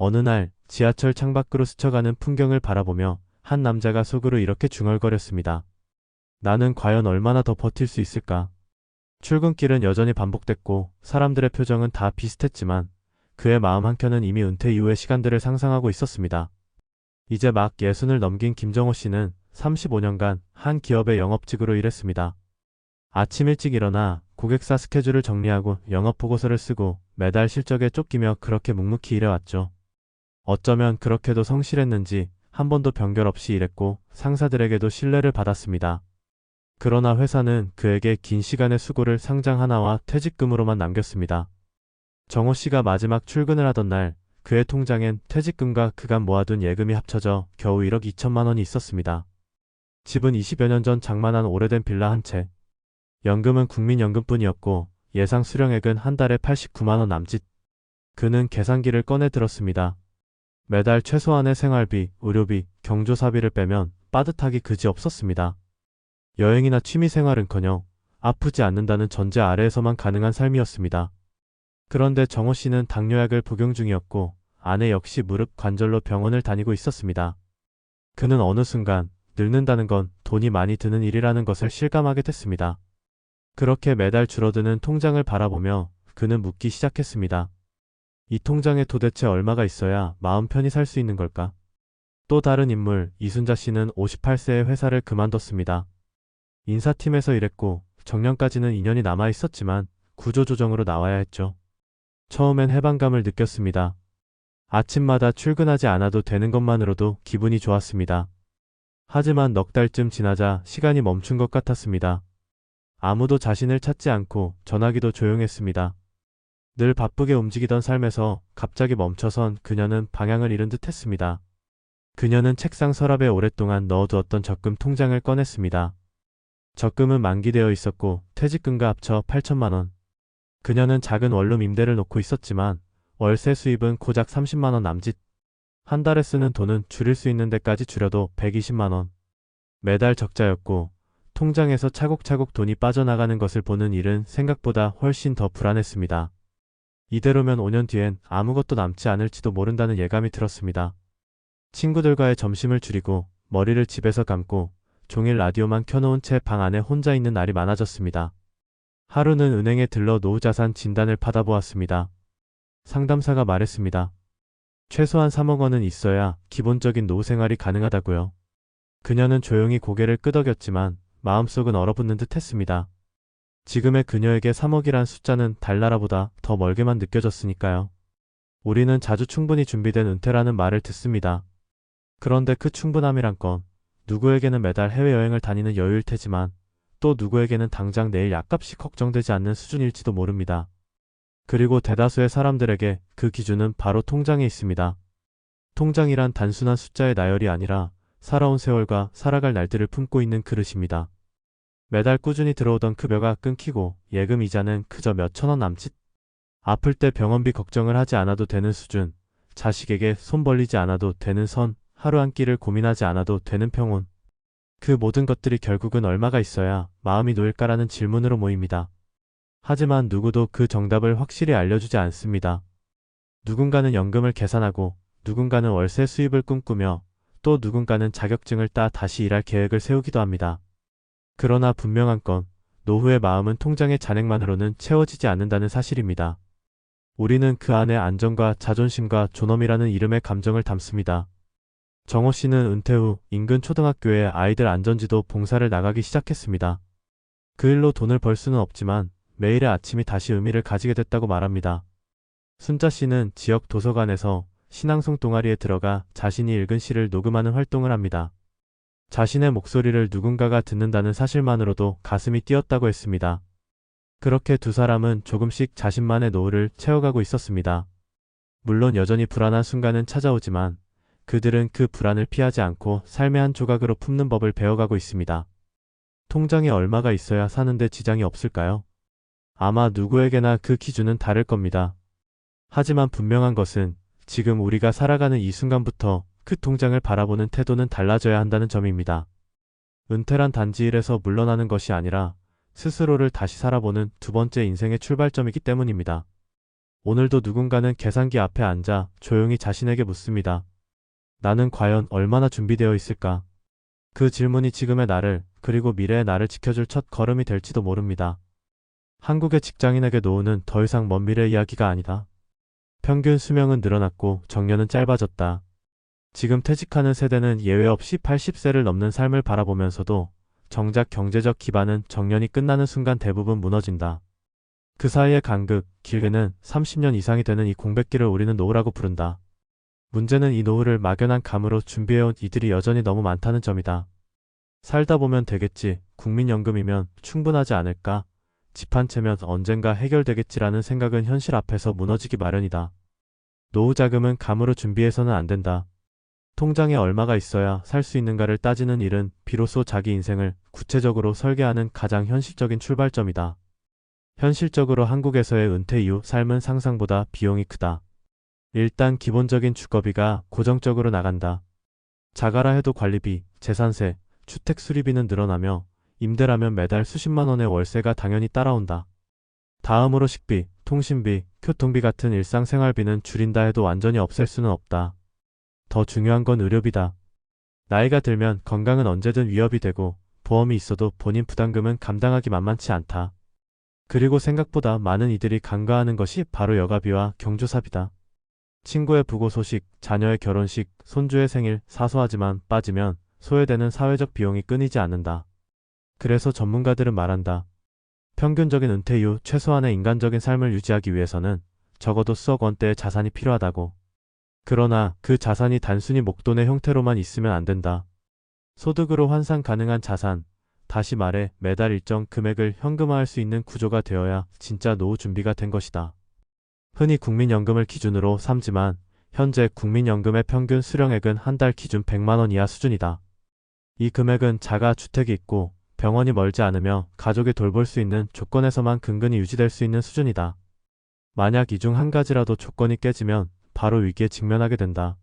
어느 날 지하철 창밖으로 스쳐가는 풍경을 바라보며 한 남자가 속으로 이렇게 중얼거렸습니다. 나는 과연 얼마나 더 버틸 수 있을까? 출근길은 여전히 반복됐고 사람들의 표정은 다 비슷했지만 그의 마음 한켠은 이미 은퇴 이후의 시간들을 상상하고 있었습니다. 이제 막 60을 넘긴 김정호 씨는 35년간 한 기업의 영업직으로 일했습니다. 아침 일찍 일어나 고객사 스케줄을 정리하고 영업 보고서를 쓰고 매달 실적에 쫓기며 그렇게 묵묵히 일해왔죠. 어쩌면 그렇게도 성실했는지 한 번도 변결 없이 일했고 상사들에게도 신뢰를 받았습니다. 그러나 회사는 그에게 긴 시간의 수고를 상장 하나와 퇴직금으로만 남겼습니다. 정호 씨가 마지막 출근을 하던 날 그의 통장엔 퇴직금과 그간 모아둔 예금이 합쳐져 겨우 1억 2천만 원이 있었습니다. 집은 20여 년 전 장만한 오래된 빌라 한 채. 연금은 국민연금뿐이었고 예상 수령액은 한 달에 89만 원 남짓. 그는 계산기를 꺼내 들었습니다. 매달 최소한의 생활비, 의료비, 경조사비를 빼면 빠듯하기 그지 없었습니다. 여행이나 취미생활은커녕 아프지 않는다는 전제 아래에서만 가능한 삶이었습니다. 그런데 정호 씨는 당뇨약을 복용 중이었고 아내 역시 무릎 관절로 병원을 다니고 있었습니다. 그는 어느 순간 늙는다는 건 돈이 많이 드는 일이라는 것을 실감하게 됐습니다. 그렇게 매달 줄어드는 통장을 바라보며 그는 묻기 시작했습니다. 이 통장에 도대체 얼마가 있어야 마음 편히 살 수 있는 걸까? 또 다른 인물 이순자 씨는 58세에 회사를 그만뒀습니다. 인사팀에서 일했고 정년까지는 2년이 남아 있었지만 구조조정으로 나와야 했죠. 처음엔 해방감을 느꼈습니다. 아침마다 출근하지 않아도 되는 것만으로도 기분이 좋았습니다. 하지만 넉 달쯤 지나자 시간이 멈춘 것 같았습니다. 아무도 자신을 찾지 않고 전화기도 조용했습니다. 늘 바쁘게 움직이던 삶에서 갑자기 멈춰선 그녀는 방향을 잃은 듯 했습니다. 그녀는 책상 서랍에 오랫동안 넣어두었던 적금 통장을 꺼냈습니다. 적금은 만기되어 있었고 퇴직금과 합쳐 8천만 원. 그녀는 작은 원룸 임대를 놓고 있었지만 월세 수입은 고작 30만 원 남짓. 한 달에 쓰는 돈은 줄일 수 있는 데까지 줄여도 120만 원. 매달 적자였고 통장에서 차곡차곡 돈이 빠져나가는 것을 보는 일은 생각보다 훨씬 더 불안했습니다. 이대로면 5년 뒤엔 아무것도 남지 않을지도 모른다는 예감이 들었습니다. 친구들과의 점심을 줄이고 머리를 집에서 감고 종일 라디오만 켜놓은 채 방 안에 혼자 있는 날이 많아졌습니다. 하루는 은행에 들러 노후자산 진단을 받아보았습니다. 상담사가 말했습니다. 최소한 3억 원은 있어야 기본적인 노후 생활이 가능하다고요. 그녀는 조용히 고개를 끄덕였지만 마음속은 얼어붙는 듯 했습니다. 지금의 그녀에게 3억이란 숫자는 달나라보다 더 멀게만 느껴졌으니까요. 우리는 자주 충분히 준비된 은퇴라는 말을 듣습니다. 그런데 그 충분함이란 건 누구에게는 매달 해외여행을 다니는 여유일 테지만 또 누구에게는 당장 내일 약값이 걱정되지 않는 수준일지도 모릅니다. 그리고 대다수의 사람들에게 그 기준은 바로 통장에 있습니다. 통장이란 단순한 숫자의 나열이 아니라 살아온 세월과 살아갈 날들을 품고 있는 그릇입니다. 매달 꾸준히 들어오던 급여가 끊기고 예금 이자는 그저 몇천 원 남짓. 아플 때 병원비 걱정을 하지 않아도 되는 수준, 자식에게 손 벌리지 않아도 되는 선, 하루 한 끼를 고민하지 않아도 되는 평온. 그 모든 것들이 결국은 얼마가 있어야 마음이 놓일까라는 질문으로 모입니다. 하지만 누구도 그 정답을 확실히 알려주지 않습니다. 누군가는 연금을 계산하고 누군가는 월세 수입을 꿈꾸며 또 누군가는 자격증을 따 다시 일할 계획을 세우기도 합니다. 그러나 분명한 건 노후의 마음은 통장의 잔액만으로는 채워지지 않는다는 사실입니다. 우리는 그 안에 안정과 자존심과 존엄이라는 이름의 감정을 담습니다. 정호 씨는 은퇴 후 인근 초등학교에 아이들 안전지도 봉사를 나가기 시작했습니다. 그 일로 돈을 벌 수는 없지만 매일의 아침이 다시 의미를 가지게 됐다고 말합니다. 순자 씨는 지역 도서관에서 신앙송 동아리에 들어가 자신이 읽은 시를 녹음하는 활동을 합니다. 자신의 목소리를 누군가가 듣는다는 사실만으로도 가슴이 뛰었다고 했습니다. 그렇게 두 사람은 조금씩 자신만의 노후를 채워가고 있었습니다. 물론 여전히 불안한 순간은 찾아오지만 그들은 그 불안을 피하지 않고 삶의 한 조각으로 품는 법을 배워가고 있습니다. 통장에 얼마가 있어야 사는데 지장이 없을까요? 아마 누구에게나 그 기준은 다를 겁니다. 하지만 분명한 것은 지금 우리가 살아가는 이 순간부터 그 통장을 바라보는 태도는 달라져야 한다는 점입니다. 은퇴란 단지 일에서 물러나는 것이 아니라 스스로를 다시 살아보는 두 번째 인생의 출발점이기 때문입니다. 오늘도 누군가는 계산기 앞에 앉아 조용히 자신에게 묻습니다. 나는 과연 얼마나 준비되어 있을까? 그 질문이 지금의 나를, 그리고 미래의 나를 지켜줄 첫 걸음이 될지도 모릅니다. 한국의 직장인에게 노후는 더 이상 먼 미래 이야기가 아니다. 평균 수명은 늘어났고 정년은 짧아졌다. 지금 퇴직하는 세대는 예외 없이 80세를 넘는 삶을 바라보면서도 정작 경제적 기반은 정년이 끝나는 순간 대부분 무너진다. 그 사이의 간극, 길게는 30년 이상이 되는 이 공백기를 우리는 노후라고 부른다. 문제는 이 노후를 막연한 감으로 준비해온 이들이 여전히 너무 많다는 점이다. 살다 보면 되겠지, 국민연금이면 충분하지 않을까, 집 한 채면 언젠가 해결되겠지라는 생각은 현실 앞에서 무너지기 마련이다. 노후 자금은 감으로 준비해서는 안 된다. 통장에 얼마가 있어야 살 수 있는가를 따지는 일은 비로소 자기 인생을 구체적으로 설계하는 가장 현실적인 출발점이다. 현실적으로 한국에서의 은퇴 이후 삶은 상상보다 비용이 크다. 일단 기본적인 주거비가 고정적으로 나간다. 자가라 해도 관리비, 재산세, 주택 수리비는 늘어나며 임대라면 매달 수십만 원의 월세가 당연히 따라온다. 다음으로 식비, 통신비, 교통비 같은 일상생활비는 줄인다 해도 완전히 없앨 수는 없다. 더 중요한 건 의료비다. 나이가 들면 건강은 언제든 위협이 되고 보험이 있어도 본인 부담금은 감당하기 만만치 않다. 그리고 생각보다 많은 이들이 간과하는 것이 바로 여가비와 경조사비다. 친구의 부고 소식, 자녀의 결혼식, 손주의 생일, 사소하지만 빠지면 소외되는 사회적 비용이 끊이지 않는다. 그래서 전문가들은 말한다. 평균적인 은퇴 이후 최소한의 인간적인 삶을 유지하기 위해서는 적어도 수억 원대의 자산이 필요하다고. 그러나 그 자산이 단순히 목돈의 형태로만 있으면 안 된다. 소득으로 환산 가능한 자산, 다시 말해 매달 일정 금액을 현금화할 수 있는 구조가 되어야 진짜 노후 준비가 된 것이다. 흔히 국민연금을 기준으로 삼지만 현재 국민연금의 평균 수령액은 한 달 기준 100만 원 이하 수준이다. 이 금액은 자가 주택이 있고 병원이 멀지 않으며 가족이 돌볼 수 있는 조건에서만 근근히 유지될 수 있는 수준이다. 만약 이 중 한 가지라도 조건이 깨지면 바로 위기에 직면하게 된다.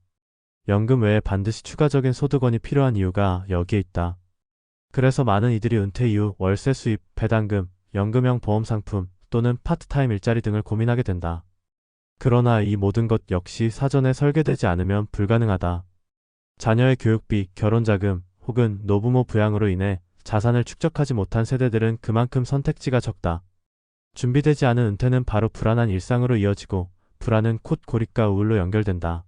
연금 외에 반드시 추가적인 소득원이 필요한 이유가 여기에 있다. 그래서 많은 이들이 은퇴 이후 월세 수입, 배당금, 연금형 보험 상품 또는 파트타임 일자리 등을 고민하게 된다. 그러나 이 모든 것 역시 사전에 설계되지 않으면 불가능하다. 자녀의 교육비, 결혼자금 혹은 노부모 부양으로 인해 자산을 축적하지 못한 세대들은 그만큼 선택지가 적다. 준비되지 않은 은퇴는 바로 불안한 일상으로 이어지고 불안은 곧 고립과 우울로 연결된다.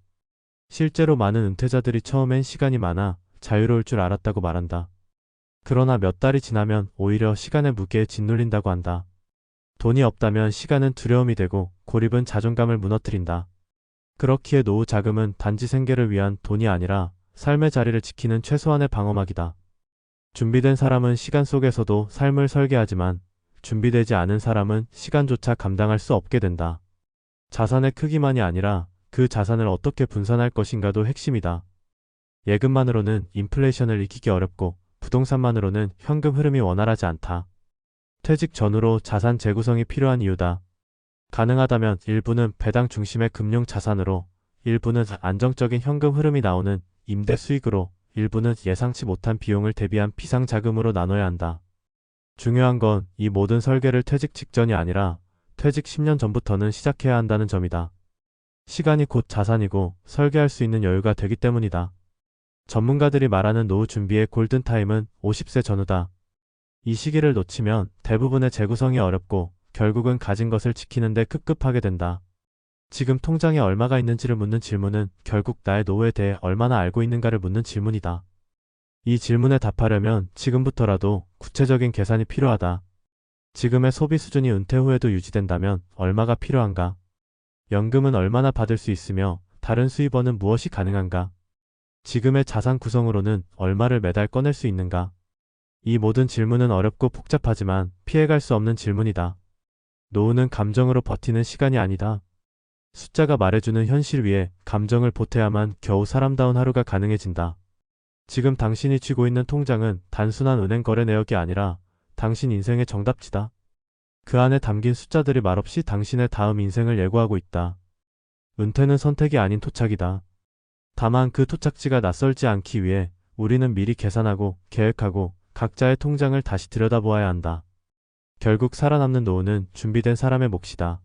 실제로 많은 은퇴자들이 처음엔 시간이 많아 자유로울 줄 알았다고 말한다. 그러나 몇 달이 지나면 오히려 시간의 무게에 짓눌린다고 한다. 돈이 없다면 시간은 두려움이 되고 고립은 자존감을 무너뜨린다. 그렇기에 노후 자금은 단지 생계를 위한 돈이 아니라 삶의 자리를 지키는 최소한의 방어막이다. 준비된 사람은 시간 속에서도 삶을 설계하지만 준비되지 않은 사람은 시간조차 감당할 수 없게 된다. 자산의 크기만이 아니라 그 자산을 어떻게 분산할 것인가도 핵심이다. 예금만으로는 인플레이션을 이기기 어렵고 부동산만으로는 현금 흐름이 원활하지 않다. 퇴직 전후로 자산 재구성이 필요한 이유다. 가능하다면 일부는 배당 중심의 금융 자산으로, 일부는 안정적인 현금 흐름이 나오는 임대 수익으로, 일부는 예상치 못한 비용을 대비한 비상자금으로 나눠야 한다. 중요한 건 이 모든 설계를 퇴직 직전이 아니라 퇴직 10년 전부터는 시작해야 한다는 점이다. 시간이 곧 자산이고 설계할 수 있는 여유가 되기 때문이다. 전문가들이 말하는 노후 준비의 골든타임은 50세 전후다. 이 시기를 놓치면 대부분의 재구성이 어렵고 결국은 가진 것을 지키는데 급급하게 된다. 지금 통장에 얼마가 있는지를 묻는 질문은 결국 나의 노후에 대해 얼마나 알고 있는가를 묻는 질문이다. 이 질문에 답하려면 지금부터라도 구체적인 계산이 필요하다. 지금의 소비 수준이 은퇴 후에도 유지된다면 얼마가 필요한가? 연금은 얼마나 받을 수 있으며 다른 수입원은 무엇이 가능한가? 지금의 자산 구성으로는 얼마를 매달 꺼낼 수 있는가? 이 모든 질문은 어렵고 복잡하지만 피해갈 수 없는 질문이다. 노후는 감정으로 버티는 시간이 아니다. 숫자가 말해주는 현실 위에 감정을 보태야만 겨우 사람다운 하루가 가능해진다. 지금 당신이 쥐고 있는 통장은 단순한 은행 거래 내역이 아니라 당신 인생의 정답지다. 그 안에 담긴 숫자들이 말없이 당신의 다음 인생을 예고하고 있다. 은퇴는 선택이 아닌 토착이다. 다만 그 토착지가 낯설지 않기 위해 우리는 미리 계산하고 계획하고 각자의 통장을 다시 들여다보아야 한다. 결국 살아남는 노후는 준비된 사람의 몫이다.